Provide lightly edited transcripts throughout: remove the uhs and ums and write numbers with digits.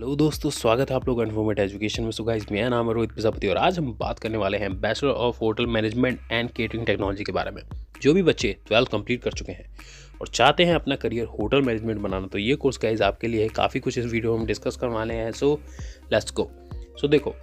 Hello दोस्तों, स्वागत है आप लोग इन्फॉर्मेट एजुकेशन में। सो गाइस, मेरा नाम है रोहित प्रजापति और आज हम बात करने वाले हैं bachelor of hotel management and catering technology के बारे में। जो भी बच्चे 12th कंप्लीट कर चुके हैं और चाहते हैं अपना करियर होटल मैनेजमेंट बनाना, तो ये कोर्स गाइस आपके लिए है। काफ़ी कुछ इस वीडियो में हम डिस्कस करने वाले हैं। So let's go. सो देखो,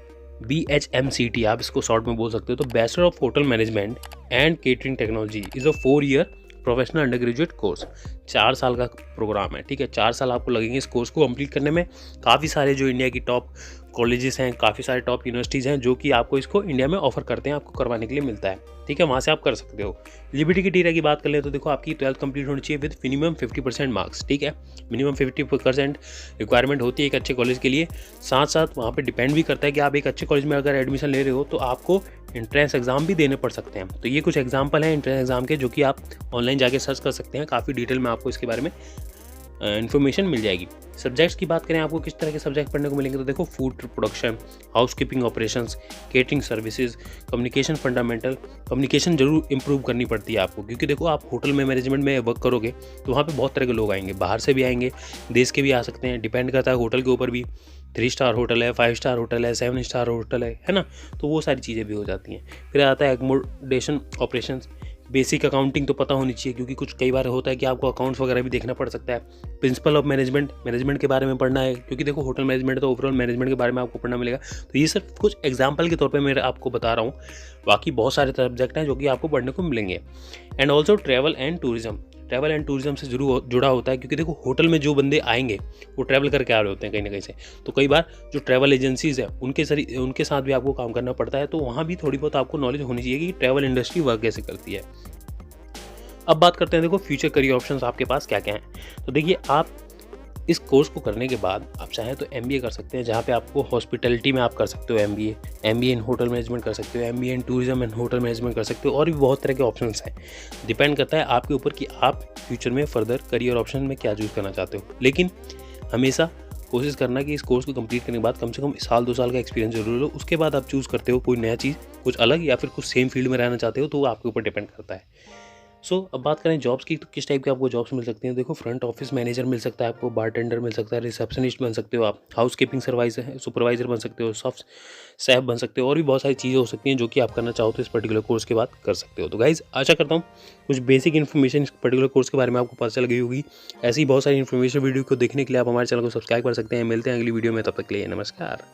BHMCT आप इसको शॉर्ट में बोल सकते हो। तो bachelor of hotel management and catering technology is a 4 year professional under graduate course. 4 साल का प्रोग्राम है, ठीक है। 4 साल आपको लगेंगे इस कोर्स को कंप्लीट करने में। काफ़ी सारे जो इंडिया की टॉप कॉलेजेस हैं, काफ़ी सारे टॉप यूनिवर्सिटीज़ हैं जो कि आपको इसको इंडिया में ऑफर करते हैं, आपको करवाने के लिए मिलता है, ठीक है। वहाँ से आप कर सकते हो। एलिजिबिलिटी क्राइटेरिया की बात कर ले तो देखो, आपकी 12th कंप्लीट होनी चाहिए विद मिनिमम 50% मार्क्स, ठीक है। मिनिमम 50% रिक्वायरमेंट होती है एक अच्छे कॉलेज के लिए। साथ साथ वहाँ पे डिपेंड भी करता है कि आप एक अच्छे कॉलेज में अगर एडमिशन ले रहे हो तो आपको एंट्रेंस एग्जाम भी देने पड़ सकते हैं। तो ये कुछ एग्जाम्पल हैं एंट्रेंस एग्जाम के, जो कि आप ऑनलाइन जाके सर्च कर सकते हैं। काफ़ी डिटेल में आपको इसके बारे में इन्फॉर्मेशन मिल जाएगी। सब्जेक्ट्स की बात करें, आपको किस तरह के सब्जेक्ट पढ़ने को मिलेंगे, तो देखो, food production, housekeeping operations, catering services, communication fundamental. Communication जरूर इंप्रूव करनी पड़ती है आपको, क्योंकि देखो, आप होटल में मैनेजमेंट में वर्क करोगे तो वहाँ पे बहुत तरह के लोग आएंगे, बाहर से भी आएंगे, देश के भी आ सकते हैं, डिपेंड करता है होटल के ऊपर भी। 3 स्टार होटल है, 5 स्टार होटल है, 7 स्टार होटल है ना। तो वो सारी चीज़ें भी हो जाती हैं। फिर आता है एकोमोडेशन ऑपरेशंस। बेसिक अकाउंटिंग तो पता होनी चाहिए, क्योंकि कुछ कई बार होता है कि आपको अकाउंट्स वगैरह भी देखना पड़ सकता है। प्रिंसिपल ऑफ मैनेजमेंट के बारे में पढ़ना है, क्योंकि देखो, होटल मैनेजमेंट तो ओवरऑल मैनेजमेंट के बारे में आपको पढ़ना मिलेगा। तो ये सिर्फ कुछ एग्जाम्पल के तौर पे मैं आपको बता रहा हूँ। बाकी बहुत सारे सब्जेक्ट हैं जो कि आपको पढ़ने को मिलेंगे। And also travel and tourism से जरूर जुड़ा होता है, क्योंकि देखो, होटल में जो बंदे आएंगे वो ट्रैवल करके आ रहे होते हैं कहीं ना कहीं से। तो कई बार जो ट्रैवल एजेंसीज है उनके साथ भी आपको काम करना पड़ता है। तो वहाँ भी थोड़ी बहुत आपको नॉलेज होनी चाहिए कि ट्रैवल इंडस्ट्री वर्क कैसे करती है। अब बात करते हैं, देखो, फ्यूचर करियर ऑप्शंस आपके पास क्या क्या हैं। तो देखिए, आप इस कोर्स को करने के बाद आप चाहें तो MBA कर सकते हैं, जहाँ पे आपको हॉस्पिटैलिटी में आप कर सकते हो MBA इन होटल मैनेजमेंट कर सकते हो, MBA in tourism and hotel management कर सकते हो, और भी बहुत तरह के ऑप्शंस हैं। डिपेंड करता है आपके ऊपर कि आप फ्यूचर में फर्दर करियर ऑप्शन में क्या चूज़ करना चाहते हो। लेकिन हमेशा कोशिश करना कि इस कोर्स को कंप्लीट करने के बाद कम से कम 1-2 साल का एक्सपीरियंस जरूर लो। उसके बाद आप चूज़ करते हो कोई नया चीज़, कुछ अलग, या फिर कुछ सेम फील्ड में रहना चाहते हो, तो वो आपके ऊपर डिपेंड करता है। अब बात करें जॉब्स की, तो किस टाइप की आपको जॉब्स मिल सकती हैं। देखो, फ्रंट ऑफिस मैनेजर मिल सकता है आपको, बारटेंडर मिल सकता है, रिसेप्शनिस्ट बन सकते हो आप, हाउसकीपिंग सुपरवाइजर बन सकते हो, सॉफ्ट शेफ बन सकते हो, और भी बहुत सारी चीज़ें हो सकती हैं जो कि आप करना चाहो तो इस पर्टिकुलर कोर्स के बाद कर सकते हो। तो गाइज, आशा करता हूँ कुछ बेसिक इन्फॉर्मेशन इस पर्टिकुलर कोर्स के बारे में आपको पता चल गई होगी। ऐसी बहुत सारी इन्फॉर्मेशन वीडियो को देखने के लिए आप हमारे चैनल को सब्सक्राइब कर सकते हैं। मिलते हैं अगली वीडियो में, तब तक के लिए नमस्कार।